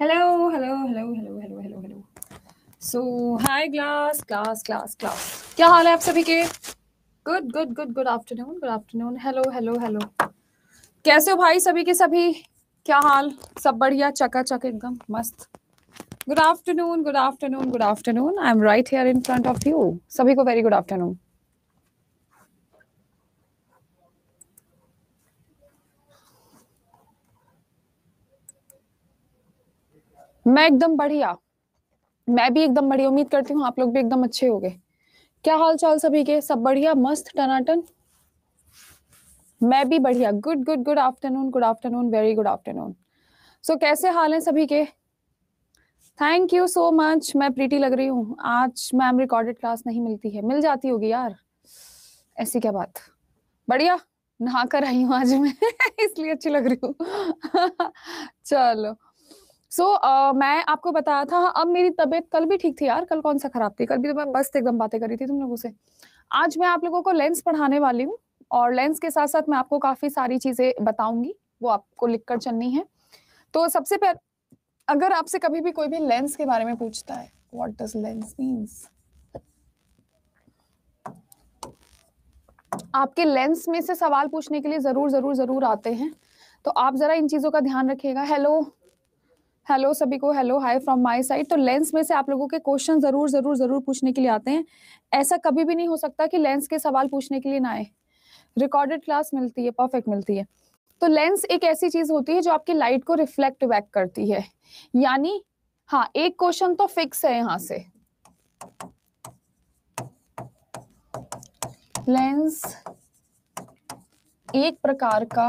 Hello, hello, hello, hello, hello, hello, hello. So, hi class. क्या हाल है आप सभी के? Good afternoon. Hello. कैसे हो भाई सभी के सभी? क्या हाल? सब बढ़िया, चकाचक एकदम मस्त. Good afternoon. I am right here in front of you. सभी को very good afternoon. मैं एकदम बढ़िया. मैं भी एकदम बढ़िया. उम्मीद करती हूँ आप लोग भी एकदम अच्छे होंगे. क्या हाल चाल सभी के? सब बढ़िया, मस्त, टनाटन. मैं भी बढ़िया. Good afternoon, very good afternoon. So कैसे हाल हैं सभी के? Thank you so much. मैं प्रीटी लग रही हूँ. आज मैम रिकॉर्डेड क्लास नहीं मिलती है. मिल जाती होगी यार. ऐसी क्या बात. बढ़िया. नहा कर आई हूँ आज मैं इसलिए अच्छी लग रही हूँ चलो. मैं आपको बताया था. अब मेरी तबीयत कल भी ठीक थी यार. कल कौन सा खराब थी? कल भी तो मैं मस्त एकदम बातें कर रही थी तुम लोगों से. आज मैं आप लोगों को लेंस पढ़ाने वाली हूँ और लेंस के साथ साथ मैं आपको काफी सारी चीजें बताऊंगी. वो आपको लिखकर चलनी है. तो सबसे पहले अगर आपसे कभी भी कोई भी लेंस के बारे में पूछता है, व्हाट डज लेंस मीन्स, आपके लेंस में से सवाल पूछने के लिए जरूर आते हैं. तो आप जरा इन चीजों का ध्यान रखिएगा. हेलो सभी को. Hello, hi from my side. तो लेंस में से आप लोगों के क्वेश्चन जरूर पूछने के लिए आते हैं. ऐसा कभी भी नहीं हो सकता कि लेंस के सवाल पूछने के लिए ना आए. रिकॉर्डेड क्लास मिलती है, परफेक्ट मिलती है. तो लेंस एक ऐसी चीज होती है जो आपकी लाइट को रिफ्लेक्ट बैक करती है. यानी हाँ, एक क्वेश्चन तो फिक्स है यहां से. लेंस एक प्रकार का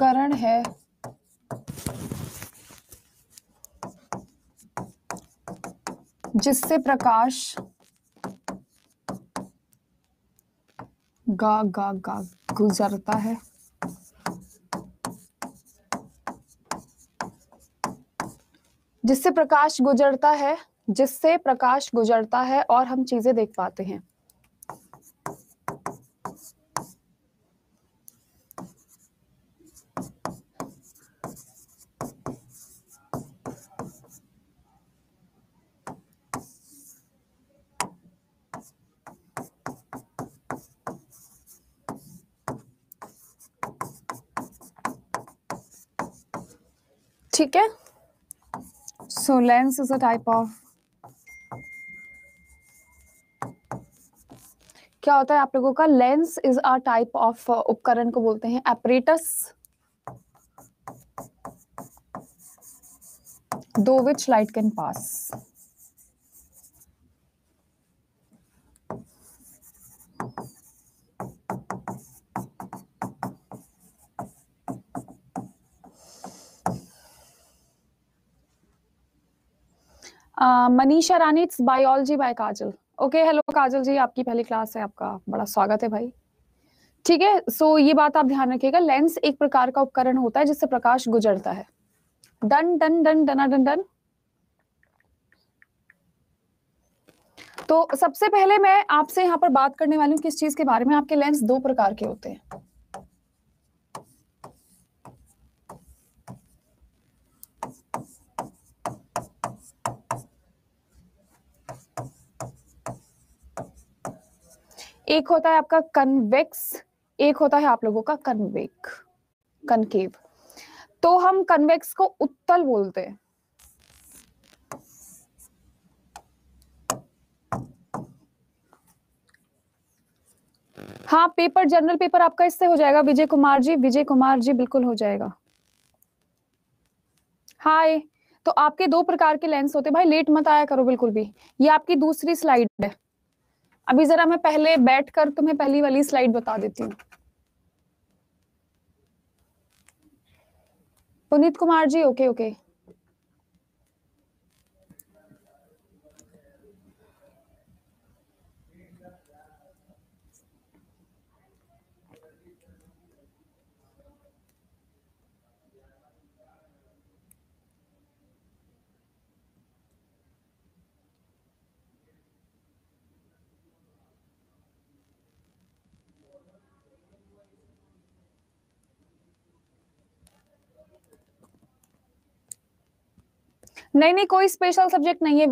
उपकरण है जिससे प्रकाश गुजरता है. जिससे प्रकाश गुजरता है और हम चीजें देख पाते हैं. ठीक है. So lens is a type of, क्या होता है आप लोगों का? Lens is a type of उपकरण को बोलते हैं apparatus through which light can pass. Manisha Rani, it's biology by Kajal. Okay, hello Kajal ji, आपकी पहली क्लास है. आपका बड़ा स्वागत है भाई. ठीक है. सो ये बात आप ध्यान रखिएगा. लेंस एक प्रकार का उपकरण होता है जिससे प्रकाश गुजरता है. डन. तो सबसे पहले मैं आपसे यहाँ पर बात करने वाली हूँ किस चीज के बारे में. आपके लेंस दो प्रकार के होते हैं. एक होता है आपका कन्वेक्स, एक होता है आप लोगों का कनकेव. तो हम कन्वेक्स को उत्तल बोलते हैं. हाँ, पेपर, जनरल पेपर आपका इससे हो जाएगा. विजय कुमार जी बिल्कुल हो जाएगा. हाय. तो आपके दो प्रकार के लेंस होते हैं भाई. लेट मत आया करो बिल्कुल भी. ये आपकी दूसरी स्लाइड है. अभी जरा मैं पहले बैठकर तुम्हें पहली वाली स्लाइड बता देती हूँ. पुनीत कुमार जी, ओके. नहीं नहीं, कोई स्पेशल सब्जेक्ट नहीं है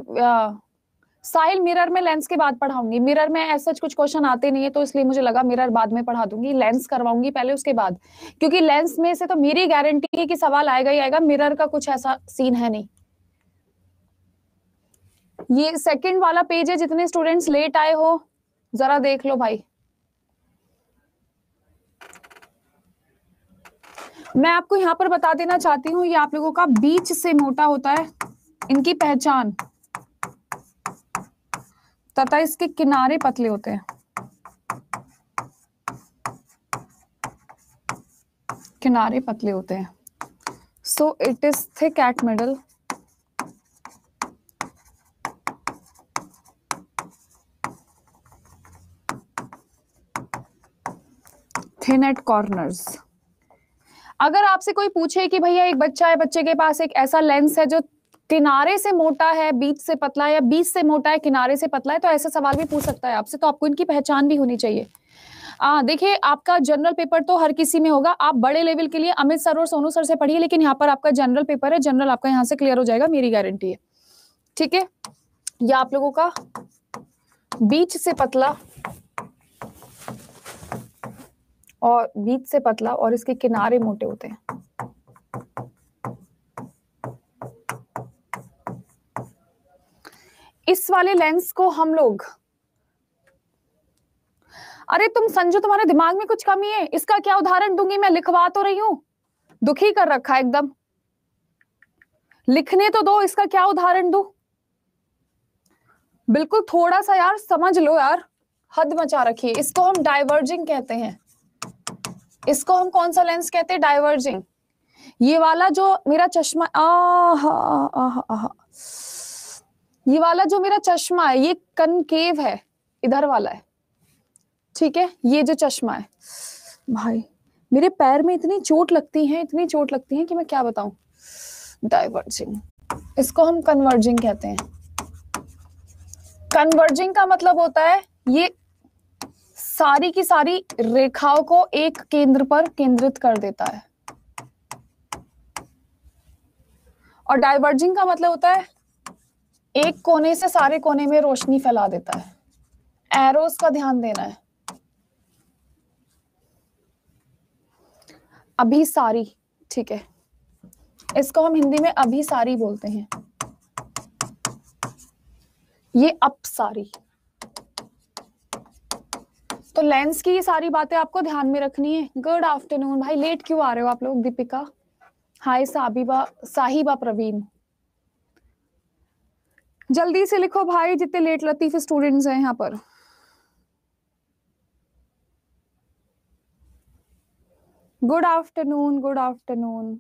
साहिल। मिरर में लेंस के बाद पढ़ाऊंगी। मिरर में ऐसा कुछ क्वेश्चन आते नहीं है, तो इसलिए मुझे लगा मिरर बाद में पढ़ा दूंगी। लेंस करवाऊंगी पहले, उसके बाद, क्योंकि लेंस में से तो मेरी गारंटी है कि सवाल आएगा ही आएगा। मिरर का कुछ ऐसा सीन है नहीं। ये सेकंड वाला पेज है, जितने स्टूडेंट्स लेट आए हो जरा देख लो भाई। मैं आपको यहाँ पर बता देना चाहती हूँ, ये आप लोगों का बीच से मोटा होता है, इनकी पहचान, तथा इसके किनारे पतले होते हैं। किनारे पतले होते हैं। So it is thick at middle, thin at corners. अगर आपसे कोई पूछे कि भैया एक बच्चा है, बच्चे के पास एक ऐसा लेंस है जो किनारे से मोटा है बीच से पतला है, या बीच से मोटा है किनारे से पतला है, तो ऐसा सवाल भी पूछ सकता है आपसे। तो आपको इनकी पहचान भी होनी चाहिए। देखिए, आपका जनरल पेपर तो हर किसी में होगा। आप बड़े लेवल के लिए अमित सर और सोनू सर से पढ़िए, लेकिन यहाँ पर आपका जनरल पेपर है, जनरल आपका यहाँ से क्लियर हो जाएगा, मेरी गारंटी है। ठीक है, यह आप लोगों का बीच से पतला और बीच से पतला और इसके किनारे मोटे होते हैं। इस वाले लेंस को हम लोग, अरे तुम संजू, तुम्हारे दिमाग में कुछ कमी है? इसका क्या उदाहरण दूंगी मैं? लिखवा तो रही हूं, दुखी कर रखा है एकदम। लिखने तो दो, इसका क्या उदाहरण दूं? बिल्कुल थोड़ा सा यार समझ लो यार, हद मचा रखी है। इसको हम डाइवर्जिंग कहते हैं। इसको हम कौन सा लेंस कहते हैं? डाइवर्जिंग। ये वाला जो मेरा चश्मा, ये वाला जो मेरा चश्मा है, ये कनकेव है, इधर वाला है। ठीक है, ये जो चश्मा है भाई, मेरे पैर में इतनी चोट लगती है, इतनी चोट लगती है कि मैं क्या बताऊं। डाइवर्जिंग, इसको हम कन्वर्जिंग कहते हैं। कन्वर्जिंग का मतलब होता है ये सारी की सारी रेखाओं को एक केंद्र पर केंद्रित कर देता है। और डाइवर्जिंग का मतलब होता है एक कोने से सारे कोने में रोशनी फैला देता है। एरोस का ध्यान देना है। अभिसारी, ठीक है, इसको हम हिंदी में अभिसारी बोलते हैं। ये अपसारी। तो लेंस की ये सारी बातें आपको ध्यान में रखनी है। गुड आफ्टरनून भाई, लेट क्यों आ रहे हो आप लोग? दीपिका, हाय साहिबा प्रवीण, जल्दी से लिखो भाई, जितने लेट लतीफ स्टूडेंट्स हैं यहाँ पर। Good afternoon, good afternoon.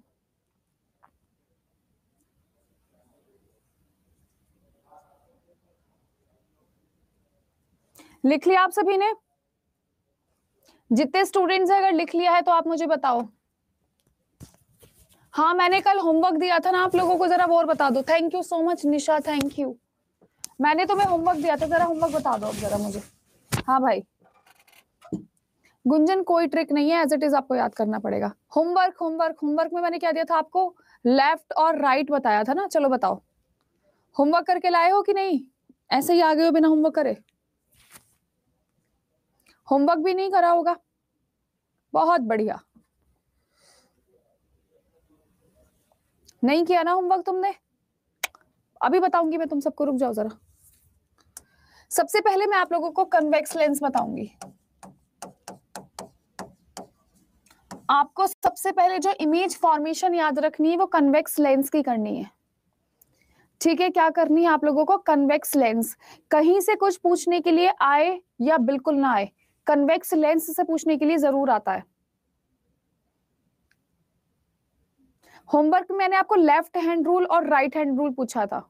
लिख लिया आप सभी ने? जितने स्टूडेंट्स हैं, अगर लिख लिया है तो आप मुझे बताओ। हाँ, मैंने कल होमवर्क दिया था ना आप लोगों को, जरा वो और बता दो। Thank you so much Nisha, thank you. मैंने तुम्हें होमवर्क दिया था, जरा होमवर्क बता दो अब जरा मुझे। हाँ भाई गुंजन, कोई ट्रिक नहीं है, एज इट इज आपको याद करना पड़ेगा। होमवर्क होमवर्क होमवर्क में मैंने क्या दिया था आपको? लेफ्ट और राइट बताया था ना। चलो बताओ, होमवर्क करके लाए हो कि नहीं? ऐसे ही आ गए हो बिना होमवर्क करे? होमवर्क भी नहीं करा होगा, बहुत बढ़िया। नहीं किया ना होमवर्क तुमने? अभी बताऊंगी मैं तुम सबको, रुक जाओ जरा। सबसे पहले मैं आप लोगों को कन्वेक्स लेंस बताऊंगी। आपको सबसे पहले जो इमेज फॉर्मेशन याद रखनी है वो कन्वेक्स लेंस की करनी है। ठीक है, क्या करनी है आप लोगों को? Convex lens. कहीं से कुछ पूछने के लिए आए या बिल्कुल ना आए, कन्वेक्स लेंस से पूछने के लिए जरूर आता है। होमवर्क में मैंने आपको लेफ्ट हैंड रूल और राइट हैंड रूल पूछा था।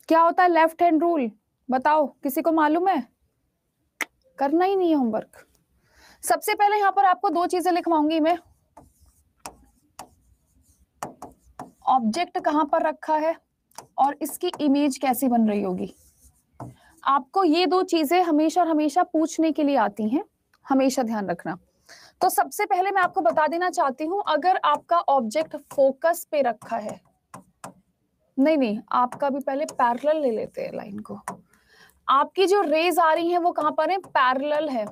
क्या होता है लेफ्ट हैंड रूल? बताओ, किसी को मालूम है? करना ही नहीं है होमवर्क। सबसे पहले यहां पर आपको दो चीजें लिखवाऊंगी मैं। ऑब्जेक्ट कहां पर रखा है और इसकी इमेज कैसी बन रही होगी। आपको ये दो चीजें हमेशा और हमेशा पूछने के लिए आती हैं, हमेशा ध्यान रखना। तो सबसे पहले मैं आपको बता देना चाहती हूं, अगर आपका ऑब्जेक्ट फोकस पे रखा है, नहीं नहीं, आपका भी पहले पैरेलल ले लेते हैं लाइन को। आपकी जो रेज आ रही है वो कहां पर है? पैरेलल है।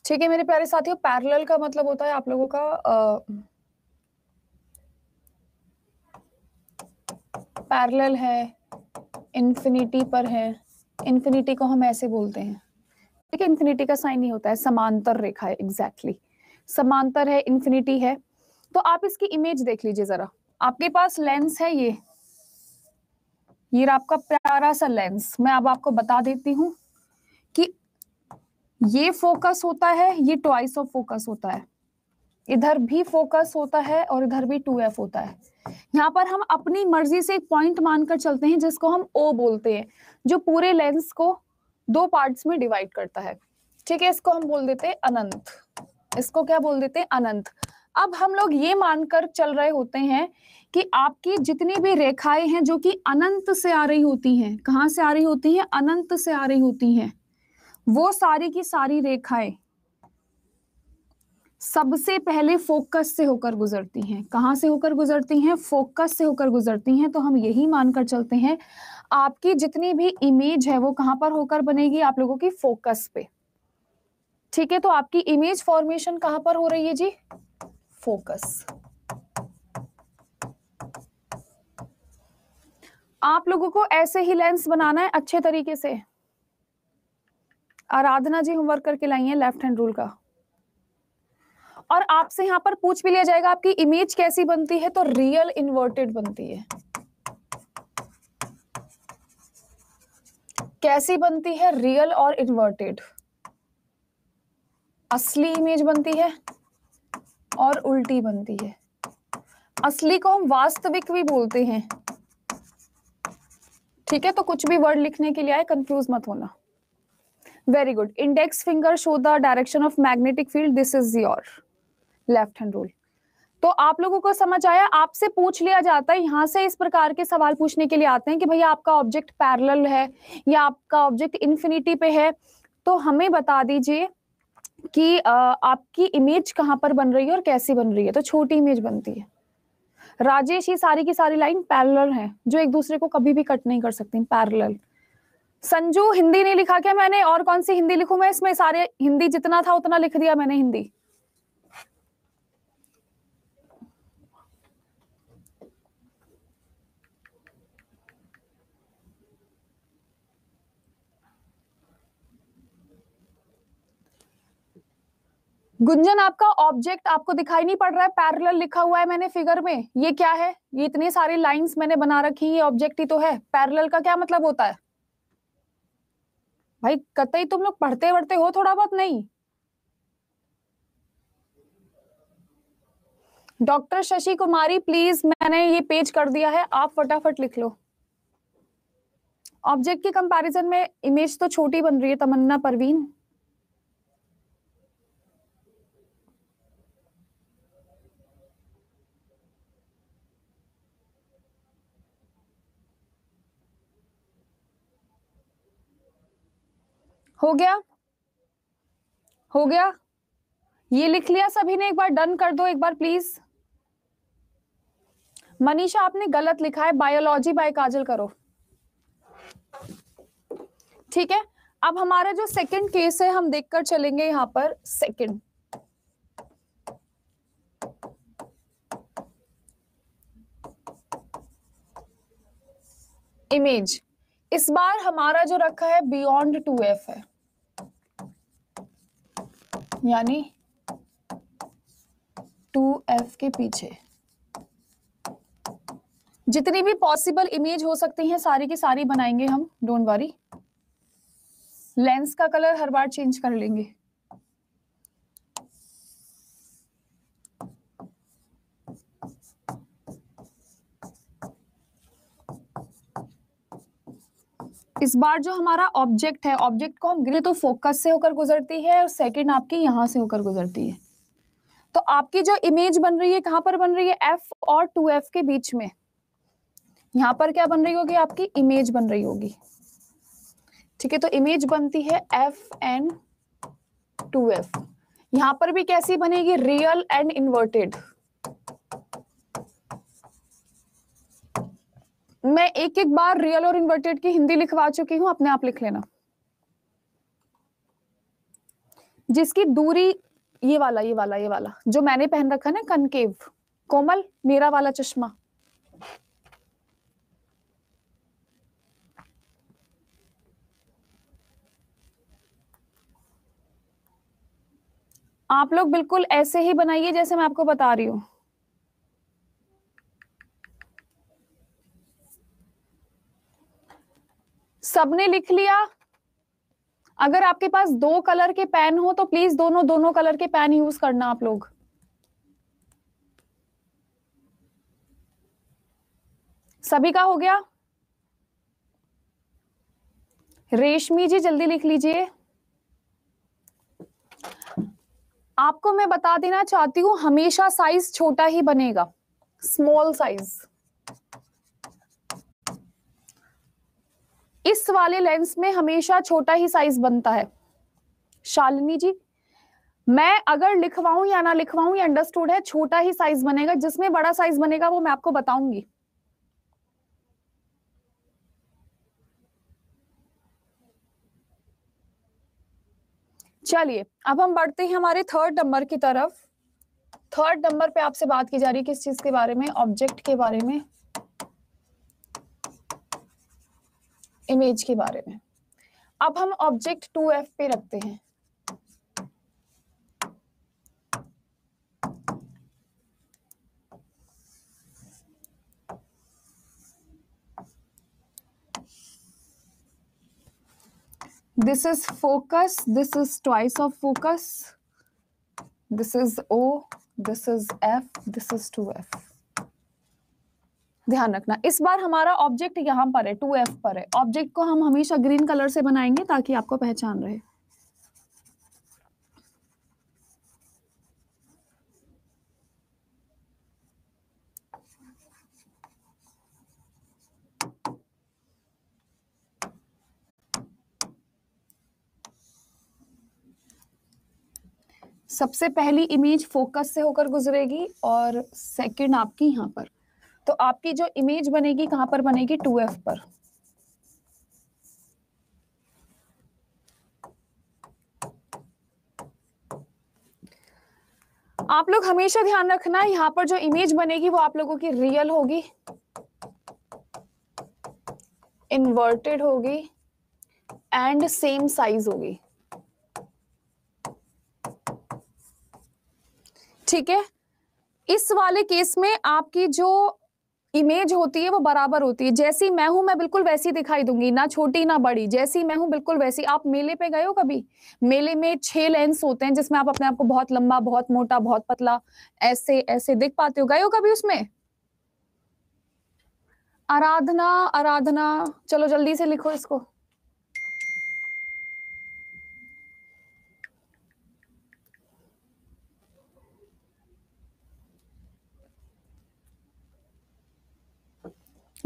ठीक है मेरे प्यारे साथियों, पैरेलल का मतलब होता है आप लोगों का पैरेलल है, इन्फिनिटी पर है। इन्फिनिटी को हम ऐसे बोलते हैं, ठीक है, इन्फिनिटी का साइन नहीं होता है, समांतर रेखा है, एग्जैक्टली समांतर है, इन्फिनिटी है। तो आप इसकी इमेज देख लीजिए जरा। आपके पास लेंस है ये आपका प्यारा सा लेंस। मैं अब आपको बता देती हूं कि ये फोकस होता है, ये ट्वाइस ऑफ फोकस होता है, इधर भी फोकस होता है और इधर भी 2f होता है। यहाँ पर हम अपनी मर्जी से एक पॉइंट मानकर चलते हैं जिसको हम O बोलते हैं, जो पूरे लेंस को दो पार्ट्स में डिवाइड करता है। ठीक है, इसको हम बोल देते हैं अनंत। इसको क्या बोल देते हैं? अनंत। अब हम लोग ये मानकर चल रहे होते हैं कि आपकी जितनी भी रेखाएं हैं जो कि अनंत से आ रही होती हैं, कहां से आ रही होती हैं? अनंत से आ रही होती हैं। वो सारी की सारी रेखाएं सबसे पहले फोकस से होकर गुजरती हैं। कहां से होकर गुजरती हैं? फोकस से होकर गुजरती हैं। तो हम यही मानकर चलते हैं आपकी जितनी भी इमेज है वो कहां पर होकर बनेगी? आप लोगों की फोकस पे। ठीक है, तो आपकी इमेज फॉर्मेशन कहां पर हो रही है जी? फोकस। आप लोगों को ऐसे ही लेंस बनाना है अच्छे तरीके से। आराधना जी होमवर्क करके लाई है लेफ्ट हैंड रूल का। और आपसे यहां पर पूछ भी लिया जाएगा आपकी इमेज कैसी बनती है, तो रियल इन्वर्टेड बनती है। कैसी बनती है? रियल और इन्वर्टेड। असली इमेज बनती है और उल्टी बनती है। असली को हम वास्तविक भी बोलते हैं। ठीक है, तो कुछ भी वर्ड लिखने के लिए आए कंफ्यूज मत होना। Very good. Index finger show the direction of magnetic field, this is your left hand rule. तो आप लोगों को समझ आया? आपसे पूछ लिया जाता है, यहां से इस प्रकार के सवाल पूछने के लिए आते हैं कि भैया आपका ऑब्जेक्ट पैरेलल है या आपका ऑब्जेक्ट इन्फिनिटी पे है, तो हमें बता दीजिए कि आपकी इमेज कहां पर बन रही है और कैसी बन रही है। तो छोटी इमेज बनती है। राजेश, ये सारी की सारी लाइन पैरेलल है, जो एक दूसरे को कभी भी कट नहीं कर सकती, पैरेलल। संजू, हिंदी नहीं लिखा क्या मैंने? और कौन सी हिंदी लिखूं मैं? इसमें सारे हिंदी जितना था उतना लिख दिया मैंने हिंदी। गुंजन, आपका ऑब्जेक्ट आपको दिखाई नहीं पड़ रहा है? पैरेलल लिखा हुआ है मैंने फिगर में, ये क्या है? ये इतनी सारी लाइंस मैंने बना रखी है, ये ऑब्जेक्ट ही तो है। पैरेलल का क्या मतलब होता है भाई? कतई तुम लोग पढ़ते पढ़ते हो थोड़ा बहुत? नहीं। डॉक्टर शशि कुमारी प्लीज, मैंने ये पेज कर दिया है, आप फटाफट लिख लो। ऑब्जेक्ट के कंपैरिजन में इमेज तो छोटी बन रही है। तमन्ना परवीन, हो गया? हो गया? ये लिख लिया सभी ने? एक बार डन कर दो एक बार प्लीज। मनीषा, आपने गलत लिखा है, बायोलॉजी बाय काजल करो। ठीक है, अब हमारा जो सेकंड केस है हम देखकर चलेंगे यहां पर। सेकंड इमेज, इस बार हमारा जो रखा है बियॉन्ड 2f है, यानी 2f के पीछे जितनी भी पॉसिबल इमेज हो सकती हैं सारी की सारी बनाएंगे हम, डोंट वरी। लेंस का कलर हर बार चेंज कर लेंगे। इस बार जो हमारा ऑब्जेक्ट है, ऑब्जेक्ट को हम गिरे तो फोकस से होकर गुजरती है और सेकंड आपकी यहां से होकर गुजरती है। तो आपकी जो इमेज बन रही है कहां पर बन रही है? f और 2f के बीच में। यहां पर क्या बन रही होगी? आपकी इमेज बन रही होगी। ठीक है, तो इमेज बनती है f एंड 2f। यहां पर भी कैसी बनेगी? Real and inverted. मैं एक एक बार रियल और इन्वर्टेड की हिंदी लिखवा चुकी हूं, अपने आप लिख लेना। जिसकी दूरी ये वाला जो मैंने पहन रखा है ना, कनकेव, कोमल, मेरा वाला चश्मा। आप लोग बिल्कुल ऐसे ही बनाइए जैसे मैं आपको बता रही हूं। सबने लिख लिया? अगर आपके पास 2 कलर के पेन हो तो प्लीज दोनों दोनों कलर के पेन यूज करना आप लोग। सभी का हो गया? रेशमी जी जल्दी लिख लीजिए। आपको मैं बता देना चाहती हूं, हमेशा साइज छोटा ही बनेगा, स्मॉल साइज। इस वाले लेंस में हमेशा छोटा ही साइज बनता है। शालिनी जी, मैं अगर लिखवाऊं या ना लिखवाऊं ये अंडरस्टूड है, छोटा ही साइज बनेगा, जिसमें बड़ा साइज बनेगा वो मैं आपको बताऊंगी। चलिए अब हम बढ़ते हैं हमारे थर्ड नंबर की तरफ। थर्ड नंबर पे आपसे बात की जा रही है किस चीज के बारे में? ऑब्जेक्ट के बारे में, इमेज के बारे में। अब हम ऑब्जेक्ट 2F पे रखते हैं। This is focus, this is twice of focus, this is O, this is F, this is 2F। ध्यान रखना इस बार हमारा ऑब्जेक्ट यहां पर है, 2F पर है। ऑब्जेक्ट को हम हमेशा ग्रीन कलर से बनाएंगे ताकि आपको पहचान रहे। सबसे पहली इमेज फोकस से होकर गुजरेगी और सेकंड आपकी यहां पर। तो आपकी जो इमेज बनेगी कहां पर बनेगी? 2F पर। आप लोग हमेशा ध्यान रखना यहां पर जो इमेज बनेगी वो आप लोगों की रियल होगी, इन्वर्टेड होगी एंड सेम साइज होगी। ठीक है, इस वाले केस में आपकी जो इमेज होती है वो बराबर होती है। जैसी मैं हूं मैं बिल्कुल वैसी दिखाई दूंगी, ना छोटी ना बड़ी, जैसी मैं हूं बिल्कुल वैसी। आप मेले पे गए हो कभी? मेले में 6 लेंस होते हैं जिसमें आप अपने आप को बहुत लंबा, बहुत मोटा, बहुत पतला ऐसे ऐसे दिख पाते हो। गए हो कभी उसमें? आराधना, आराधना चलो जल्दी से लिखो इसको।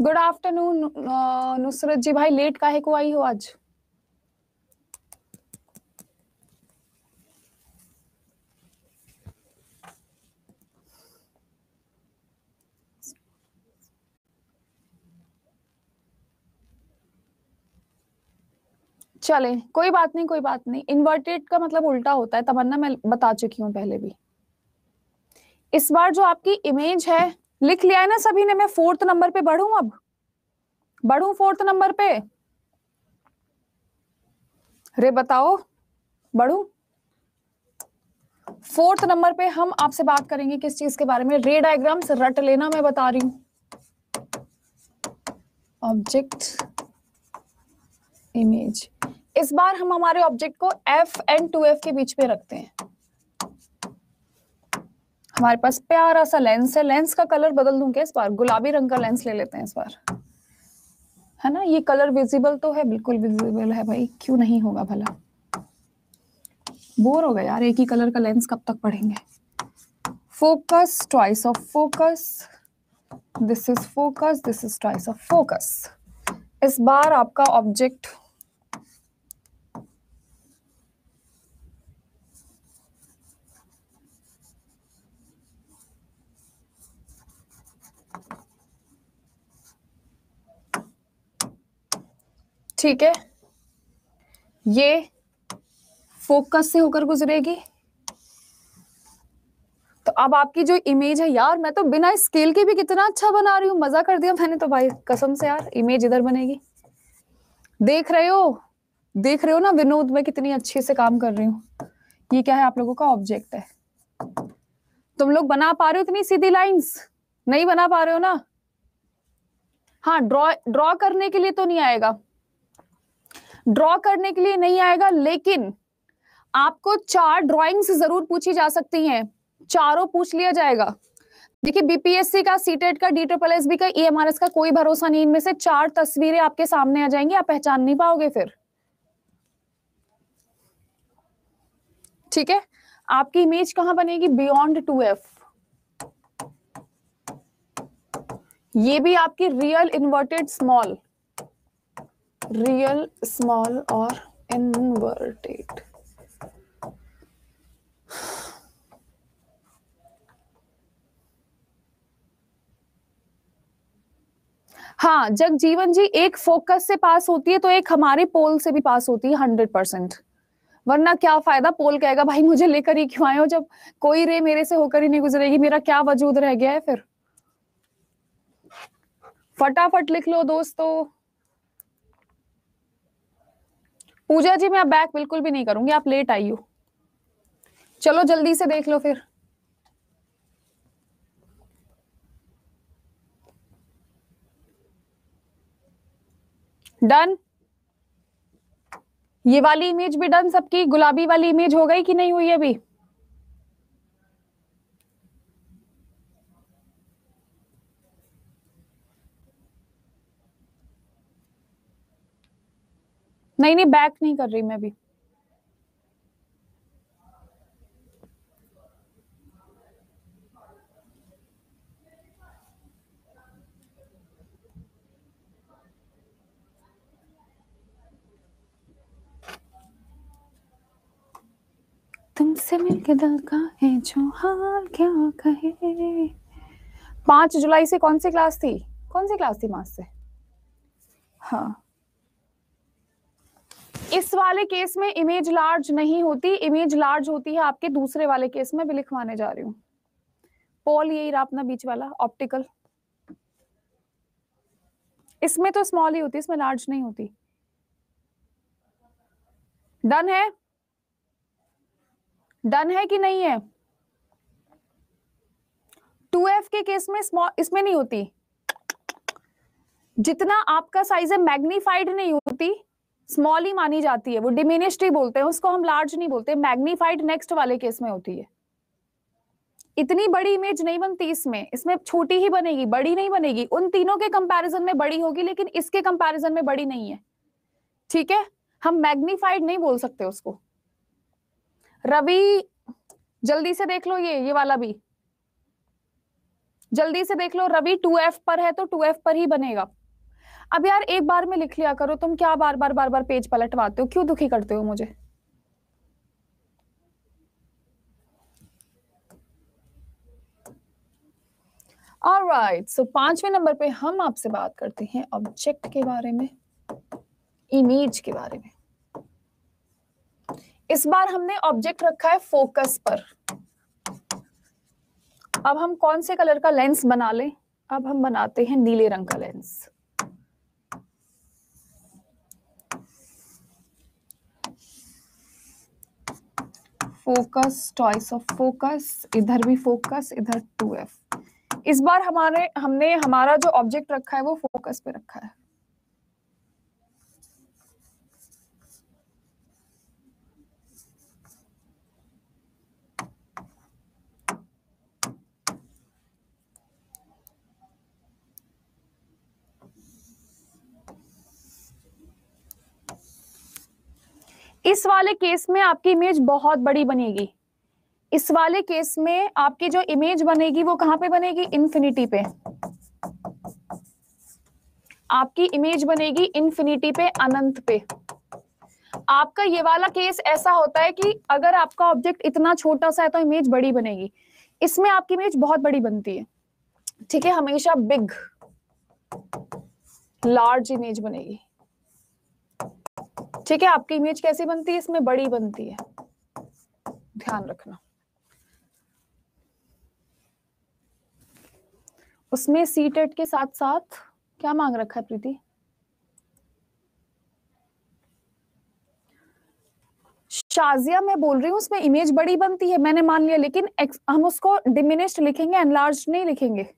गुड आफ्टरनून नुसरत जी। भाई लेट काहे को आई हो आज? चले कोई बात नहीं, कोई बात नहीं। इन्वर्टेड का मतलब उल्टा होता है, तमन्ना मैं बता चुकी हूं पहले भी। इस बार जो आपकी इमेज है, लिख लिया है ना सभी ने? मैं 4th नंबर पे बढ़ूं, अब बढ़ूं 4th नंबर पे? रे बताओ, बढ़ूं? 4th नंबर पे हम आपसे बात करेंगे किस चीज के बारे में? रे डायग्राम्स रट लेना, मैं बता रही हूं। Object, image. इस बार हम हमारे ऑब्जेक्ट को F एंड 2F के बीच पे रखते हैं। हमारे पास प्यारा सा लेंस है। लेंस का कलर बदल दूं क्या इस बार? गुलाबी रंग का लेंस ले लेते हैं इस बार, है ना? ये कलर विजिबल तो है, बिल्कुल विजिबल है भाई, क्यों नहीं होगा भला? बोर हो गए यार, एक ही कलर का लेंस कब तक पढ़ेंगे? Focus, twice of focus, this is focus, this is twice of focus. इस बार आपका ऑब्जेक्ट ठीक है, ये फोकस से होकर गुजरेगी। तो अब आपकी जो इमेज है, यार मैं तो बिना स्केल के भी कितना अच्छा बना रही हूँ, मजा कर दिया मैंने तो भाई कसम से। यार इमेज इधर बनेगी, देख रहे हो, देख रहे हो ना विनोद, मैं कितनी अच्छे से काम कर रही हूँ। ये क्या है, आप लोगों का ऑब्जेक्ट है। तुम लोग बना पा रहे हो इतनी सीधी लाइंस? नहीं बना पा रहे हो ना? हाँ, ड्रॉ करने के लिए तो नहीं आएगा, ड्रॉ करने के लिए नहीं आएगा, लेकिन आपको 4 ड्राइंग्स जरूर पूछी जा सकती हैं, चारों पूछ लिया जाएगा। देखिए बीपीएससी का, सीटेट का, डीट्रिपल का, ईएमआरएस का कोई भरोसा नहीं, इनमें से 4 तस्वीरें आपके सामने आ जाएंगी, आप पहचान नहीं पाओगे फिर। ठीक है, आपकी इमेज कहां बनेगी? Beyond 2F। ये भी आपकी real inverted small, real small और इन्वर्टेड। हाँ, जगजीवन जी, एक फोकस से पास होती है तो एक हमारे पोल से भी पास होती है 100%। वरना क्या फायदा, पोल कहेगा भाई मुझे लेकर ही क्यों आए हो, जब कोई रे मेरे से होकर ही नहीं गुजरेगी, मेरा क्या वजूद रह गया है फिर। फटाफट लिख लो दोस्तों। पूजा जी मैं अब बैक बिल्कुल भी नहीं करूंगी, आप लेट आई हो, चलो जल्दी से देख लो फिर। डन, ये वाली इमेज भी डन सबकी? गुलाबी वाली इमेज हो गई कि नहीं हुई अभी? नहीं नहीं, बैक नहीं कर रही मैं भी। तुमसे मिलके दिल का है जो हाल क्या कहे। 5 जुलाई से कौन सी क्लास थी? कौन सी क्लास थी 5 से? हाँ, इस वाले केस में इमेज लार्ज नहीं होती, इमेज लार्ज होती है आपके दूसरे वाले केस में, भी लिखवाने जा रही हूँ। पोल यही रहा अपना बीच वाला, ऑप्टिकल। इसमें तो स्मॉल ही होती है, इसमें लार्ज नहीं होती। डन है? डन है कि नहीं है? 2F के केस में स्मॉल इसमें नहीं होती, जितना आपका साइज है मैग्नीफाइड नहीं होती, स्मॉल ही मानी जाती है, वो डिमिनिश्ड ही बोलते हैं उसको, हम लार्ज नहीं बोलते। मैग्नीफाइड नेक्स्ट वाले केस में होती है। इतनी बड़ी इमेज नहीं बनती इसमें, इसमें छोटी ही बनेगी, बड़ी नहीं बनेगी। उन तीनों के कंपैरिजन में बड़ी होगी, लेकिन इसके कंपैरिजन में बड़ी नहीं है। ठीक है, हम मैग्नीफाइड नहीं बोल सकते उसको। रवि जल्दी से देख लो, ये वाला भी जल्दी से देख लो। रवि 2F पर है तो 2F पर ही बनेगा। अब यार एक बार में लिख लिया करो, तुम क्या बार बार पेज पलटवाते हो, क्यों दुखी करते हो मुझे? ऑलराइट, सो 5वें नंबर पे हम आपसे बात करते हैं ऑब्जेक्ट के बारे में, इमेज के बारे में। इस बार हमने ऑब्जेक्ट रखा है फोकस पर। अब हम कौन से कलर का लेंस बना लें? अब हम बनाते हैं नीले रंग का lens. Focus, choice of focus, इधर भी फोकस, इधर 2F। इस बार हमने हमारा जो ऑब्जेक्ट रखा है वो फोकस पे रखा है। इस वाले केस में आपकी इमेज बहुत बड़ी बनेगी। इस वाले केस में आपकी जो इमेज बनेगी वो कहां पे बनेगी? इन्फिनिटी पे। आपकी इमेज बनेगी इन्फिनिटी पे, अनंत पे। आपका ये वाला केस ऐसा होता है कि अगर आपका ऑब्जेक्ट इतना छोटा सा है तो इमेज बड़ी बनेगी, इसमें आपकी इमेज बहुत बड़ी बनती है। ठीक है, हमेशा बिग लार्ज इमेज बनेगी। ठीक है, आपकी इमेज कैसी बनती है, इसमें बड़ी बनती है, ध्यान रखना। उसमें सीटेट के साथ साथ क्या मांग रखा है प्रीति? शाजिया मैं बोल रही हूँ उसमें इमेज बड़ी बनती है, मैंने मान लिया, लेकिन हम उसको डिमिनिश्ड लिखेंगे, एनलार्ज नहीं लिखेंगे।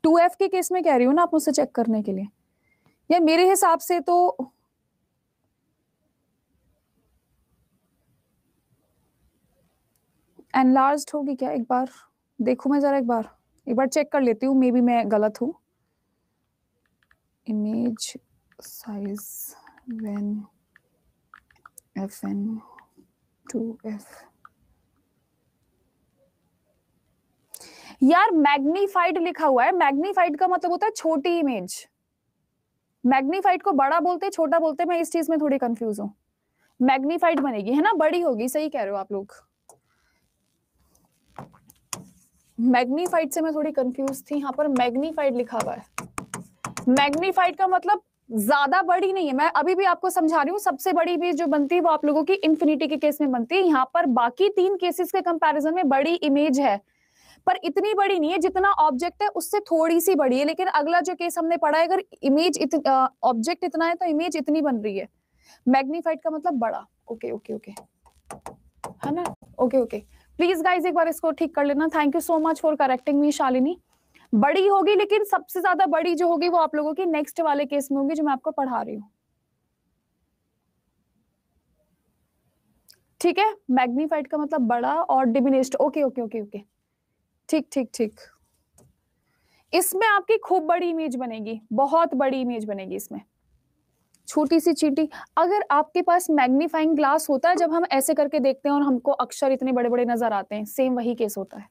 2F के केस में कह रही हूँ ना, आप मुझसे चेक करने के लिए। या मेरे हिसाब से तो एनलार्ज्ड होगी क्या, एक बार देखो, मैं जरा एक बार चेक कर लेती हूँ, मे बी मैं गलत हूँ। Image size when FN 2F, यार मैग्नीफाइड लिखा हुआ है, मैग्नीफाइड का मतलब होता है छोटी इमेज, मैग्नीफाइड को बड़ा बोलते हैं छोटा बोलते हैं, मैं इस चीज में थोड़ी कंफ्यूज हूँ। मैग्नीफाइड बनेगी है ना, बड़ी होगी, सही कह रहे हो आप लोग। मैग्नीफाइड से मैं थोड़ी कंफ्यूज थी, यहाँ पर मैग्नीफाइड लिखा हुआ है। मैग्नीफाइड का मतलब ज्यादा बड़ी नहीं है, मैं अभी भी आपको समझा रही हूँ। सबसे बड़ी इमेज जो बनती है वो आप लोगों की इन्फिनिटी के केस में बनती है, यहाँ पर बाकी 3 केसेस के कंपैरिजन में बड़ी इमेज है, पर इतनी बड़ी नहीं है, जितना ऑब्जेक्ट है उससे थोड़ी सी बड़ी है। लेकिन अगला जो केस हमने पढ़ा है, अगर इमेज ऑब्जेक्ट इतना है तो इमेज इतनी बन रही है। मैग्नीफाइड का मतलब बड़ा। ओके ओके ओके, है ना, ओके ओके। प्लीज गाइज एक बार इसको ठीक कर लेना। Thank you so much for correcting me Shalini. बड़ी होगी, लेकिन सबसे ज्यादा बड़ी जो होगी वो आप लोगों की नेक्स्ट वाले केस में होगी जो मैं आपको पढ़ा रही हूँ। ठीक है, मैग्नीफाइड का मतलब बड़ा और diminished. Okay okay okay okay, ठीक ठीक ठीक। इसमें आपकी खूब बड़ी इमेज बनेगी, बहुत बड़ी इमेज बनेगी इसमें, छोटी सी चींटी। अगर आपके पास मैग्नीफाइंग ग्लास होता है, जब हम ऐसे करके देखते हैं और हमको अक्षर इतने बड़े बड़े नजर आते हैं, सेम वही केस होता है।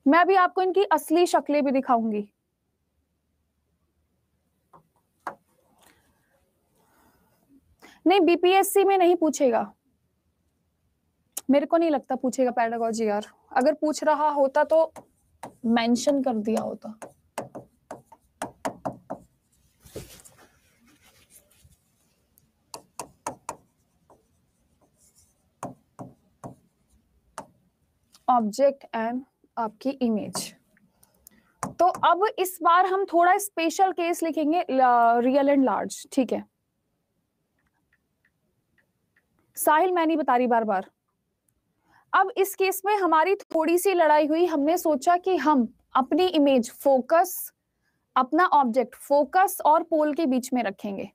मैं अभी आपको इनकी असली शक्लें भी दिखाऊंगी। नहीं, बीपीएससी में नहीं पूछेगा, मेरे को नहीं लगता पूछेगा पेडागोजी यार। अगर पूछ रहा होता तो मेंशन कर दिया होता। ऑब्जेक्ट एंड आपकी इमेज। तो अब इस बार हम थोड़ा स्पेशल केस लिखेंगे, रियल एंड लार्ज। ठीक है साहिल, मैं नहीं बता रही बार बार। अब इस केस में हमारी थोड़ी सी लड़ाई हुई, हमने सोचा कि हम अपनी इमेज फोकस, अपना ऑब्जेक्ट फोकस और पोल के बीच में रखेंगे।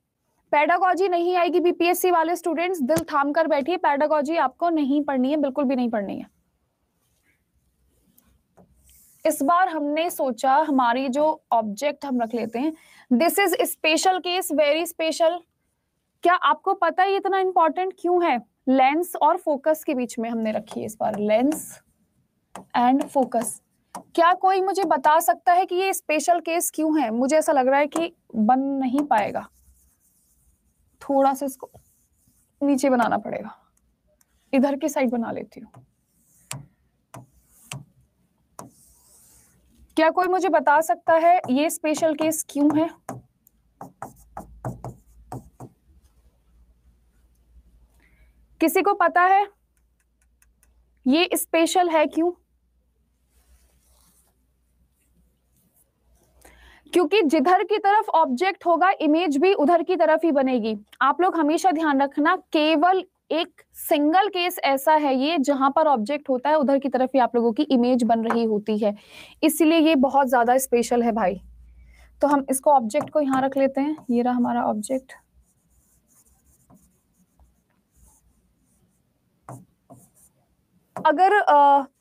पेडागोजी नहीं आएगी बीपीएससी वाले स्टूडेंट्स, दिल थाम कर बैठिए, पेडागोजी आपको नहीं पढ़नी है, बिल्कुल भी नहीं पढ़नी है। इस बार हमने सोचा हमारी जो ऑब्जेक्ट हम रख लेते हैं, this is special case, very special. क्या आपको पता है इतना इंपॉर्टेंट क्यों है? लेंस और फोकस के बीच में हमने रखी है इस बार, लेंस एंड फोकस। क्या कोई मुझे बता सकता है कि ये स्पेशल केस क्यों है? मुझे ऐसा लग रहा है कि बन नहीं पाएगा, थोड़ा सा इसको नीचे बनाना पड़ेगा, इधर की साइड बना लेती हूँ। क्या कोई मुझे बता सकता है ये स्पेशल केस क्यों है? किसी को पता है ये स्पेशल है क्यों? क्योंकि जिधर की तरफ ऑब्जेक्ट होगा इमेज भी उधर की तरफ ही बनेगी। आप लोग हमेशा ध्यान रखना, केवल एक सिंगल केस ऐसा है ये जहां पर ऑब्जेक्ट होता है उधर की तरफ ही आप लोगों की इमेज बन रही होती है, इसलिए ये बहुत ज्यादा स्पेशल है भाई। तो हम इसको ऑब्जेक्ट को यहां रख लेते हैं, ये रहा हमारा ऑब्जेक्ट। अगर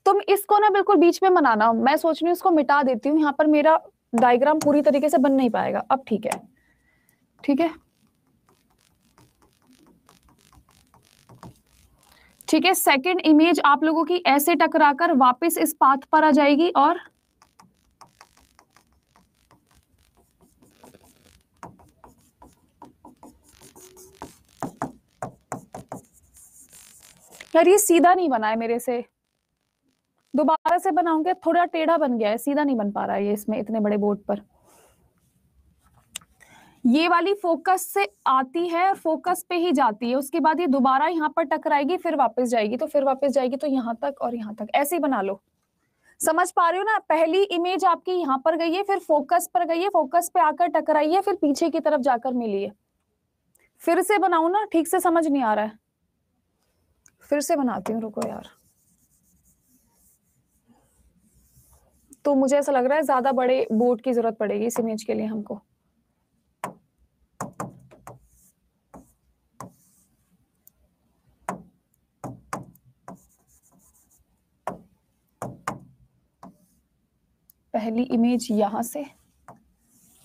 तुम इसको ना बिल्कुल बीच में बनाना, मैं सोच रही हूँ इसको मिटा देती हूँ, यहाँ पर मेरा डायग्राम पूरी तरीके से बन नहीं पाएगा। अब ठीक है, ठीक है ठीक है। सेकंड इमेज आप लोगों की ऐसे टकराकर वापस इस पाथ पर आ जाएगी, और यार ये सीधा नहीं बना है मेरे से, दोबारा से बनाऊंगे, थोड़ा टेढ़ा बन गया है, सीधा नहीं बन पा रहा है ये इसमें इतने बड़े बोर्ड पर। ये वाली फोकस से आती है और फोकस पे ही जाती है, उसके बाद ये दोबारा यहाँ पर टकराएगी, फिर वापस जाएगी, तो फिर वापस जाएगी, तो यहाँ तक और यहाँ तक, ऐसे ही बना लो। समझ पा रहे हो ना? पहली इमेज आपकी यहाँ पर गई है, फिर फोकस पर गई है, फोकस पे आकर टकराई है, फिर पीछे की तरफ जाकर मिली है। फिर से बनाऊं ना? ठीक से समझ नहीं आ रहा है, फिर से बनाती हूँ, रुको यार। तो मुझे ऐसा लग रहा है ज्यादा बड़े बोर्ड की जरूरत पड़ेगी इस इमेज के लिए हमको। पहली इमेज यहां से,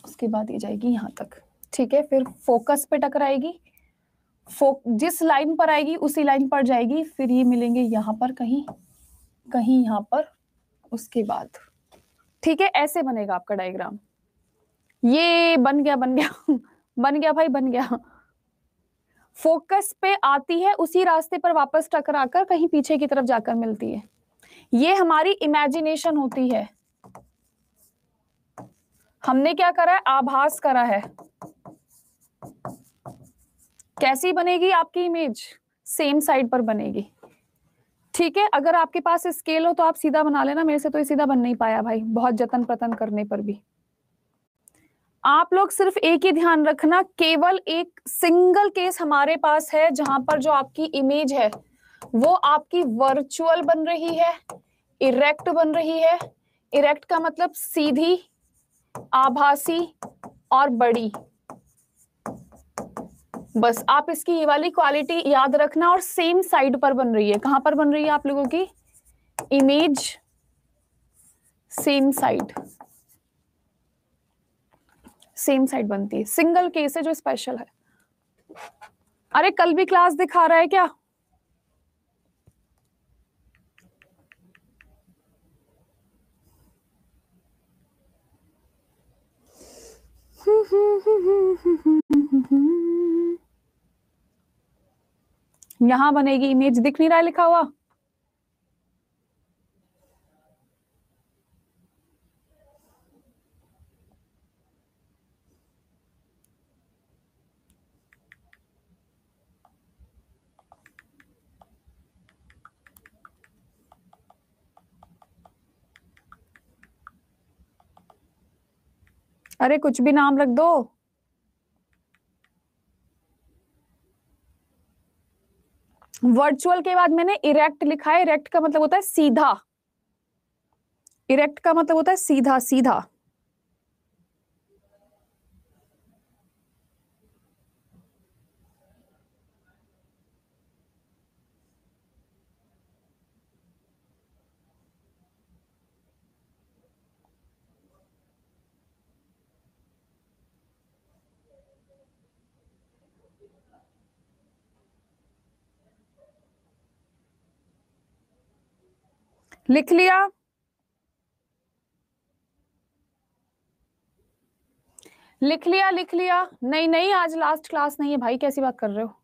उसके बाद ये जाएगी यहां तक, ठीक है। फिर फोकस पे टकराएगी, जिस लाइन पर आएगी उसी लाइन पर जाएगी, फिर ये मिलेंगे यहाँ पर कहीं, कहीं यहाँ पर, उसके बाद, ठीक है। ऐसे बनेगा आपका डायग्राम। ये बन गया, बन गया बन गया भाई, बन गया। फोकस पे आती है, उसी रास्ते पर वापस टकराकर कहीं पीछे की तरफ जाकर मिलती है। ये हमारी इमेजिनेशन होती है। हमने क्या करा है? आभास करा है। कैसी बनेगी आपकी इमेज? सेम साइड पर बनेगी, ठीक है। अगर आपके पास स्केल हो तो आप सीधा बना लेना, मेरे से तो ये सीधा बन नहीं पाया भाई, बहुत जतन प्रतन करने पर भी। आप लोग सिर्फ एक ही ध्यान रखना, केवल एक सिंगल केस हमारे पास है जहां पर जो आपकी इमेज है वो आपकी वर्चुअल बन रही है, इरेक्ट बन रही है। इरेक्ट का मतलब सीधी, आभासी और बड़ी। बस आप इसकी ये वाली क्वालिटी याद रखना। और सेम साइड पर बन रही है। कहां पर बन रही है आप लोगों की image? Same side, same side बनती है। सिंगल केस है जो स्पेशल है। अरे कल भी क्लास दिखा रहा है क्या? यहां बनेगी इमेज, दिख नहीं रहा है लिखा हुआ? अरे कुछ भी नाम रख दो। वर्चुअल के बाद मैंने इरेक्ट लिखा है। इरेक्ट का मतलब होता है सीधा। इरेक्ट का मतलब होता है सीधा, सीधा। लिख लिया? लिख लिया? लिख लिया? नहीं नहीं, आज लास्ट क्लास नहीं है भाई, कैसी बात कर रहे हो।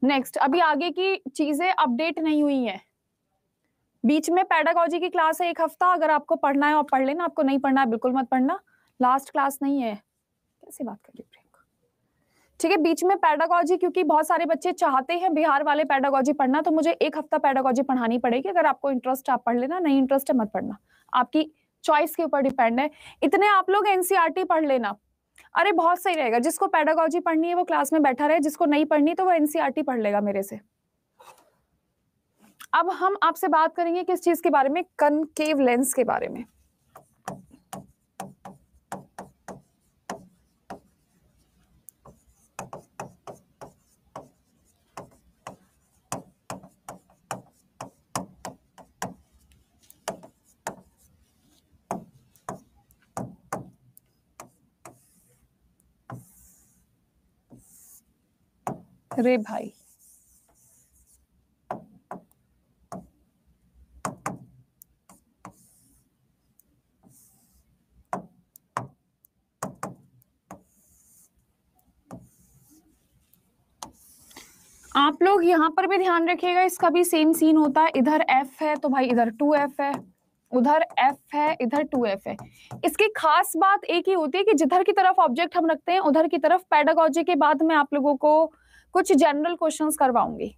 नेक्स्ट, अभी आगे की चीजें अपडेट नहीं हुई हैं। बीच में पेडागोजी की क्लास है 1 हफ्ता, अगर आपको पढ़ना है आप पढ़ लेना, आपको नहीं पढ़ना है बिल्कुल मत पढ़ना। लास्ट क्लास नहीं है। कैसी बात कर रही है, ठीक है। बीच में पेडागोजी, क्योंकि बहुत सारे बच्चे चाहते हैं बिहार वाले पेडागोजी पढ़ना, तो मुझे 1 हफ्ता पेडागोजी पढ़ानी पड़ेगी। अगर आपको इंटरेस्ट आप पढ़ लेना, नहीं इंटरेस्ट है मत पढ़ना, आपकी चॉइस के ऊपर डिपेंड है। इतने आप लोग एनसीईआरटी पढ़ लेना। अरे बहुत सही रहेगा, जिसको पेडागोजी पढ़नी है वो क्लास में बैठा रहे, जिसको नहीं पढ़नी तो वो एनसीईआरटी पढ़ लेगा मेरे से। अब हम आपसे बात करेंगे किस चीज के बारे में? कनकेव लेंस के बारे में। रे भाई, आप लोग यहाँ पर भी ध्यान रखिएगा, इसका भी सेम सीन होता है। इधर एफ है तो भाई इधर 2f है, उधर F है, इधर 2F है। इसकी खास बात एक ही होती है कि जिधर की तरफ ऑब्जेक्ट हम रखते हैं उधर की तरफ पेडागोजी के बाद मैं आप लोगों को कुछ जनरल क्वेश्चंस करवाऊंगी।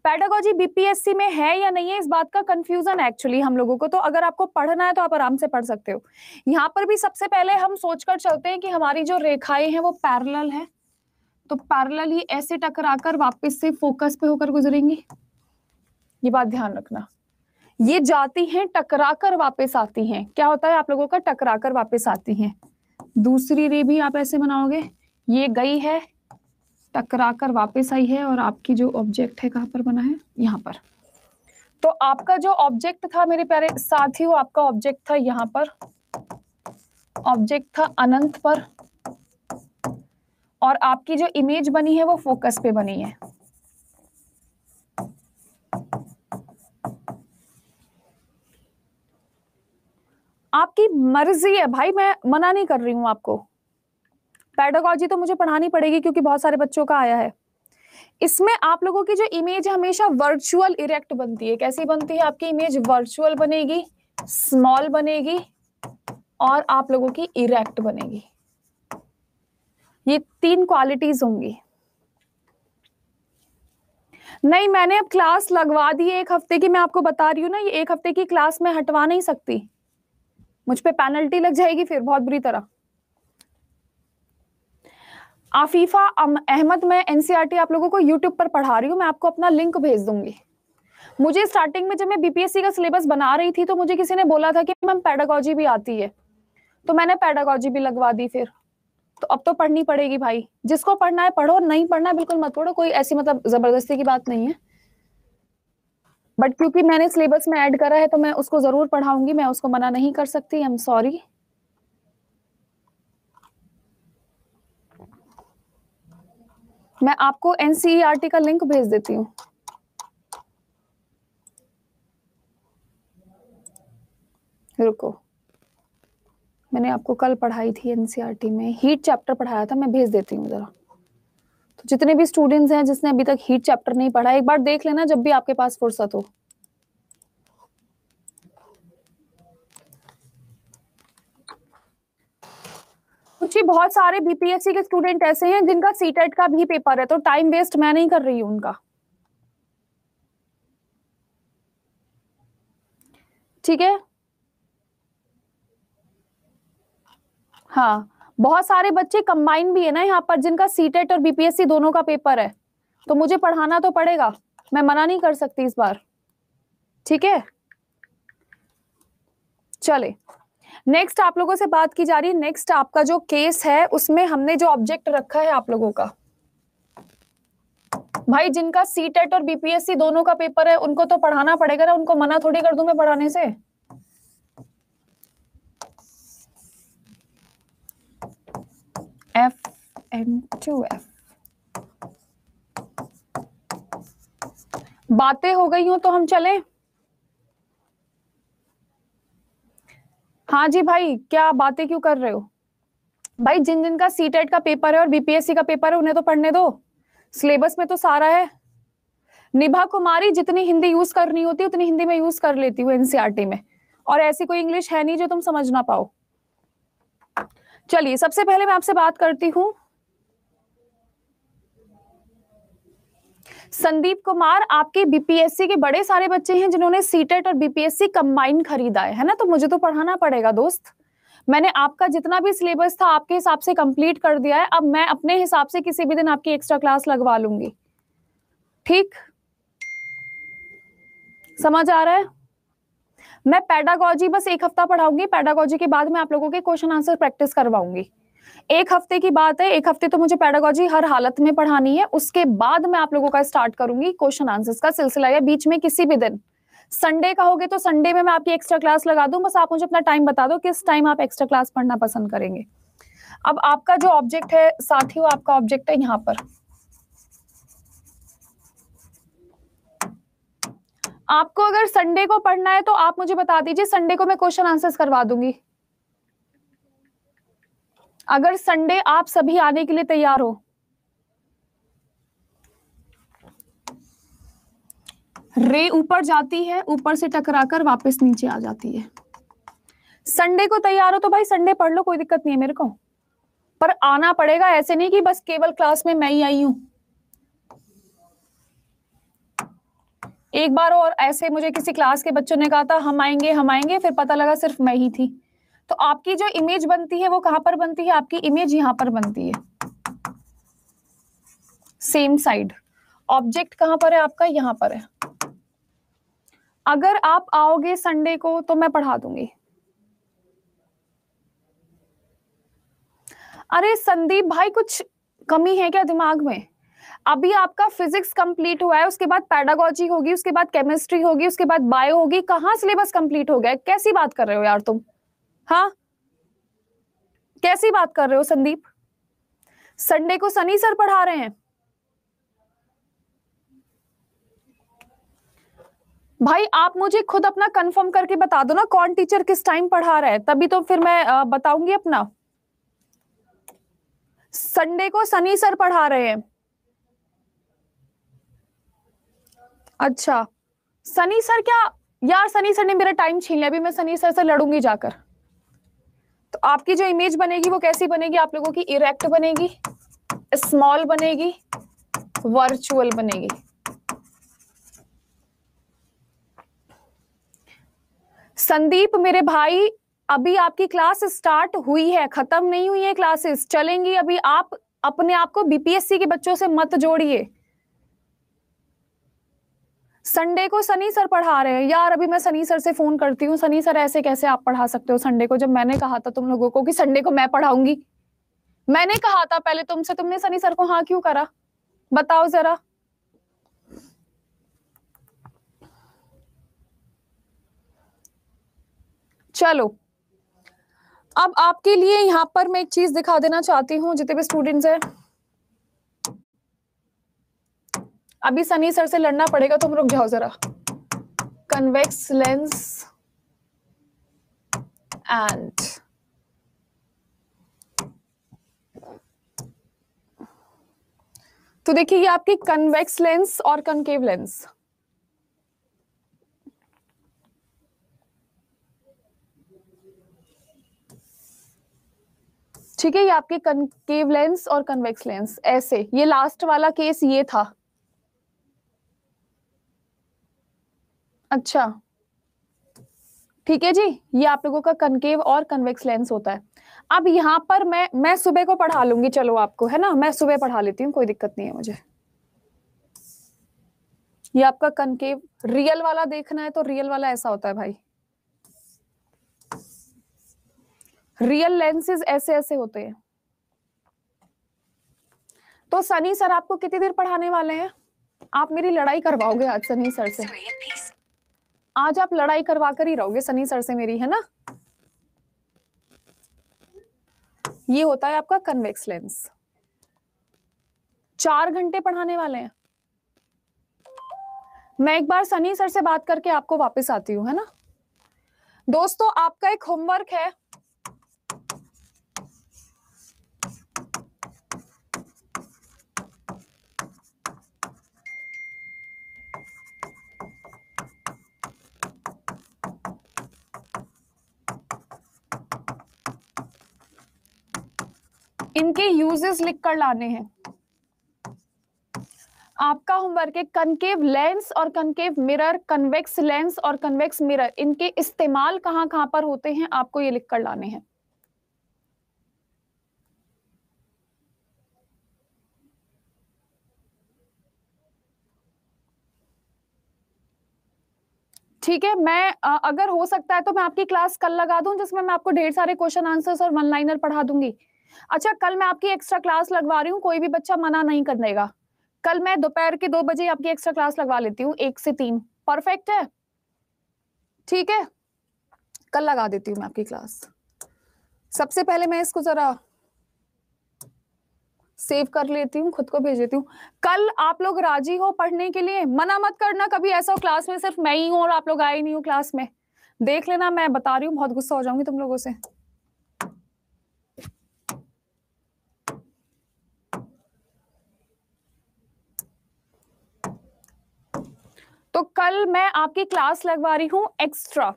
पेडागोजी बीपीएससी में है या नहीं है इस बात का कंफ्यूजन एक्चुअली हम लोगों को, तो अगर आपको पढ़ना है तो आप आराम से पढ़ सकते हो। यहाँ पर भी सबसे पहले हम सोचकर चलते हैं कि हमारी जो रेखाएं हैं वो पैरेलल है, तो पैरेलल ही ऐसे टकराकर वापस से फोकस पे होकर गुजरेंगी। ये बात ध्यान रखना, ये जाती हैं टकराकर वापस आती हैं। क्या होता है आप लोगों का, टकराकर वापस आती हैं। दूसरी रे भी आप ऐसे बनाओगे, ये गई है टकराकर वापस आई है, और आपकी जो ऑब्जेक्ट है कहां पर बना है, यहाँ पर। तो आपका जो ऑब्जेक्ट था मेरे प्यारे साथियों, आपका ऑब्जेक्ट था यहाँ पर, ऑब्जेक्ट था अनंत पर, और आपकी जो इमेज बनी है वो फोकस पे बनी है। आपकी मर्जी है भाई, मैं मना नहीं कर रही हूं आपको। पेडागोजी तो मुझे पढ़ानी पड़ेगी क्योंकि बहुत सारे बच्चों का आया है। इसमें आप लोगों की जो इमेज हमेशा वर्चुअल इरेक्ट बनती है। कैसी बनती है आपकी इमेज, वर्चुअल बनेगी, स्मॉल बनेगी, और आप लोगों की इरेक्ट बनेगी। ये 3 क्वालिटीज होंगी। नहीं, मैंने अब क्लास लगवा दी है 1 हफ्ते की, मैं आपको बता रही हूँ ना, ये 1 हफ्ते की क्लास में हटवा नहीं सकती, मुझ पे पेनल्टी लग जाएगी फिर बहुत बुरी तरह। आफीफा अहमद, मैं एनसीईआरटी आप लोगों को यूट्यूब पर पढ़ा रही हूँ, मैं आपको अपना लिंक भेज दूंगी। मुझे स्टार्टिंग में जब मैं बीपीएससी का सिलेबस बना रही थी तो मुझे किसी ने बोला था कि मैम पेडागोजी भी आती है, तो मैंने पेडागोजी भी लगवा दी फिर। तो अब तो पढ़नी पड़ेगी भाई, जिसको पढ़ना है पढ़ो, नहीं पढ़ना है बिल्कुल मत पढ़ो, कोई ऐसी मतलब जबरदस्ती की बात नहीं है। बट क्योंकि मैंने सिलेबस में ऐड करा है तो मैं उसको जरूर पढ़ाऊंगी, मैं उसको मना नहीं कर सकती, आई एम सॉरी। मैं आपको एनसीईआरटी का लिंक भेज देती हूँ। रुको, मैंने आपको कल पढ़ाई थी एनसीईआरटी में, हीट चैप्टर पढ़ाया था, मैं भेज देती हूँ जरा। तो जितने भी स्टूडेंट्स हैं जिसने अभी तक हीट चैप्टर नहीं पढ़ा, एक बार देख लेना जब भी आपके पास फुर्सत हो। कुछ ही बहुत सारे बीपीएससी के स्टूडेंट ऐसे हैं जिनका सीटेट का भी पेपर है, तो टाइम वेस्ट मैं नहीं कर रही हूँ उनका, ठीक है। हाँ, बहुत सारे बच्चे कंबाइन भी है ना यहाँ पर जिनका सीटेट और बीपीएससी दोनों का पेपर है, तो मुझे पढ़ाना तो पड़ेगा, मैं मना नहीं कर सकती इस बार, ठीक है। चले, नेक्स्ट आप लोगों से बात की जा रही है। नेक्स्ट आपका जो केस है उसमें हमने जो ऑब्जेक्ट रखा है आप लोगों का, भाई जिनका सीटेट और बीपीएससी दोनों का पेपर है उनको तो पढ़ाना पड़ेगा ना, उनको मना थोड़ी कर दूं मैं पढ़ाने से। F-N-2-F, बातें हो गई हो तो हम चलें। हाँ जी भाई, क्या बातें क्यों कर रहे हो भाई, जिन जिन का सीटेट का पेपर है और बीपीएससी का पेपर है उन्हें तो पढ़ने दो, सिलेबस में तो सारा है। निभा कुमारी, जितनी हिंदी यूज करनी होती है उतनी हिंदी में यूज कर लेती हूँ एनसीईआरटी में, और ऐसी कोई इंग्लिश है नहीं जो तुम समझ ना पाओ। चलिए, सबसे पहले मैं आपसे बात करती हूँ संदीप कुमार, आपके बीपीएससी के बड़े सारे बच्चे हैं जिन्होंने सीटेट और बीपीएससी कंबाइन खरीदा है ना, तो मुझे तो पढ़ाना पड़ेगा दोस्त। मैंने आपका जितना भी सिलेबस था आपके हिसाब से कंप्लीट कर दिया है, अब मैं अपने हिसाब से किसी भी दिन आपकी एक्स्ट्रा क्लास लगवा लूंगी, ठीक, समझ आ रहा है। मैं पेडागोजी बस 1 हफ्ता पढ़ाऊंगी, पेडागोजी के बाद मैं आप लोगों के क्वेश्चन आंसर प्रैक्टिस करवाऊंगी। 1 हफ्ते की बात है, 1 हफ्ते तो मुझे पेडागोजी हर हालत में पढ़ानी है, उसके बाद मैं आप लोगों का स्टार्ट करूंगी क्वेश्चन आंसर्स का सिलसिला, या बीच में किसी भी दिन। संडे का होगे तो संडे में मैं आपकी एक्स्ट्रा क्लास लगा दूं, बस आप मुझे अपना टाइम बता दो किस टाइम आप एक्स्ट्रा क्लास पढ़ना पसंद करेंगे। अब आपका जो ऑब्जेक्ट है साथियों, आपका ऑब्जेक्ट है यहाँ पर, आपको अगर संडे को पढ़ना है तो आप मुझे बता दीजिए, संडे को मैं क्वेश्चन आंसर्स करवा दूंगी। अगर संडे आप सभी आने के लिए तैयार हो। रे ऊपर जाती है, ऊपर से टकराकर वापस नीचे आ जाती है, संडे को तैयार हो तो भाई संडे पढ़ लो, कोई दिक्कत नहीं है मेरे को, पर आना पड़ेगा, ऐसे नहीं कि बस केवल क्लास में मैं ही आई हूं। एक बार और ऐसे मुझे किसी क्लास के बच्चों ने कहा था हम आएंगे, फिर पता लगा सिर्फ मैं ही थी। तो आपकी जो इमेज बनती है वो कहां पर बनती है? आपकी इमेज यहां पर बनती है, सेम साइड। ऑब्जेक्ट कहां पर है आपका? यहां पर है। अगर आप आओगे संडे को तो मैं पढ़ा दूंगी। अरे संदीप भाई, कुछ कमी है क्या दिमाग में? अभी आपका फिजिक्स कंप्लीट हुआ है, उसके बाद पैडागोजी होगी, उसके बाद केमिस्ट्री होगी, उसके बाद बायो होगी। कहाँ सिलेबस कंप्लीट हो गया? कैसी बात कर रहे हो यार तुम? हाँ, कैसी बात कर रहे हो संदीप? संडे को सनी सर पढ़ा रहे हैं भाई? आप मुझे खुद अपना कंफर्म करके बता दो ना, कौन टीचर किस टाइम पढ़ा रहा है, तभी तो फिर मैं बताऊंगी अपना। संडे को सनी सर पढ़ा रहे हैं। अच्छा, सनी सर क्या? यार सनी सर ने मेरा टाइम छीन लिया, अभी मैं सनी सर से लड़ूंगी जाकर। तो आपकी जो इमेज बनेगी वो कैसी बनेगी आप लोगों की? इरेक्ट बनेगी, स्मॉल बनेगी, वर्चुअल बनेगी। संदीप मेरे भाई, अभी आपकी क्लास स्टार्ट हुई है, खत्म नहीं हुई है, क्लासेस चलेंगी अभी। आप अपने आप को बीपीएससी के बच्चों से मत जोड़िए। संडे को सनी सर पढ़ा रहे हैं यार, अभी मैं सनी सर से फोन करती हूँ। सनी सर ऐसे कैसे आप पढ़ा सकते हो संडे को, जब मैंने कहा था तुम लोगों को कि संडे को मैं पढ़ाऊंगी? मैंने कहा था पहले तुमसे, तुमने सनी सर को हाँ क्यों करा? बताओ जरा। चलो, अब आपके लिए यहां पर मैं एक चीज दिखा देना चाहती हूँ जितने भी स्टूडेंट्स हैं। अभी सनी सर से लड़ना पड़ेगा, तुम रुक जाओ जरा। कन्वेक्स लेंस एंड तो देखिए ये आपकी कन्वेक्स लेंस और कनकेव लेंस, ठीक है? ये आपके कनकेव लेंस और कन्वेक्स लेंस, ऐसे। ये लास्ट वाला केस ये था। अच्छा ठीक है जी, ये आप लोगों का कनकेव और कन्वेक्स लेंस होता है। अब यहाँ पर मैं सुबह को पढ़ा लूंगी, चलो आपको, है ना? मैं सुबह पढ़ा लेती हूँ, कोई दिक्कत नहीं है मुझे। ये आपका कनकेव, रियल वाला देखना है तो रियल वाला ऐसा होता है भाई। रियल लेंसेज ऐसे ऐसे होते हैं। तो सनी सर आपको कितनी देर पढ़ाने वाले हैं? आप मेरी लड़ाई करवाओगे आज सनी सर से? आज आप लड़ाई करवा कर ही रहोगे सनी सर से मेरी, है ना? ये होता है आपका कन्वेक्स लेंस। 4 घंटे पढ़ाने वाले हैं। मैं एक बार सनी सर से बात करके आपको वापस आती हूँ, है ना? दोस्तों आपका एक होमवर्क है, इनके यूजेस लिख कर लाने हैं। आपका होमवर्क है कनकेव लेंस और कनकेव मिरर, कन्वेक्स लेंस और कन्वेक्स मिरर, इनके इस्तेमाल कहां कहां पर होते हैं आपको ये लिख कर लाने हैं। ठीक है, मैं अगर हो सकता है तो मैं आपकी क्लास कल लगा दूं, जिसमें मैं आपको ढेर सारे क्वेश्चन आंसर्स और वन लाइनर पढ़ा दूंगी। अच्छा, कल मैं आपकी एक्स्ट्रा क्लास लगवा रही हूँ, कोई भी बच्चा मना नहीं करेगा। कल मैं दोपहर के 2 बजे आपकी एक्स्ट्रा क्लास लगवा लेती हूँ, 1 से 3। परफेक्ट है? ठीक है, कल लगा देती हूँ मैं आपकी क्लास। सबसे पहले मैं इसको जरा सेव कर लेती हूँ, खुद को भेज देती हूँ। कल आप लोग राजी हो पढ़ने के लिए? मना मत करना कभी ऐसा हो क्लास में सिर्फ मैं ही हूँ और आप लोग आए नहीं हो क्लास में। देख लेना, मैं बता रही हूँ, बहुत गुस्सा हो जाऊंगी तुम लोगों से। तो कल मैं आपकी क्लास लगवा रही हूँ एक्स्ट्रा,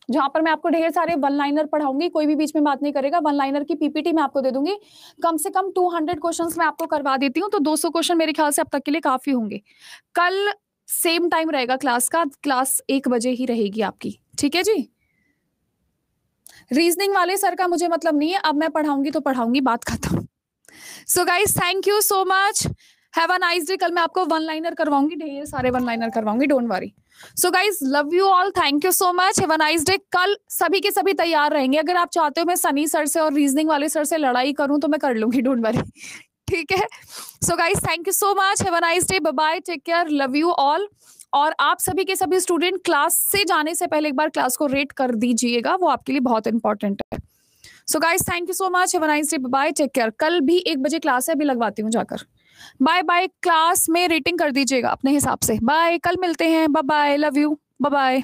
जहां पर मैं आपको ढेर सारे वन लाइनर पढ़ाऊंगी, कोई भी बीच में बात नहीं करेगा। वन लाइनर की पीपीटी मैं आपको दे दूंगी, कम से कम 200 क्वेश्चंस मैं आपको करवा देती हूँ, तो 200 क्वेश्चन मेरे ख्याल से अब तक के लिए काफी होंगे। कल सेम टाइम रहेगा क्लास का, क्लास 1 बजे ही रहेगी आपकी, ठीक है जी। रीजनिंग वाले सर का मुझे मतलब नहीं है, अब मैं पढ़ाऊंगी तो पढ़ाऊंगी, बात खत्म। So guys thank you so much, have a nice day. कल मैं आपको वन लाइनर करवाऊंगी, ढेर सारे वन लाइनर करवाऊंगी, don't worry. So guys love you all, thank you so much, have a nice day. कल सभी के सभी तैयार रहेंगे। अगर आप चाहते हो मैं सनी सर से और रीजनिंग वाले सर से लड़ाई करूं तो मैं कर लूंगी, डोंट वरी, ठीक है। So guys thank you so much, have a nice day, bye bye, take care, love you all. और आप सभी के सभी स्टूडेंट क्लास से जाने से पहले एक बार क्लास को रेट कर दीजिएगा, वो आपके लिए बहुत इंपॉर्टेंट है। So guys thank you so much, have a nice day, bye, take care. कल भी 1 बजे क्लास है, अभी लगवाती हूँ जाकर। बाय बाय, क्लास में रेटिंग कर दीजिएगा अपने हिसाब से। बाय, कल मिलते हैं, bye bye, love you, bye bye.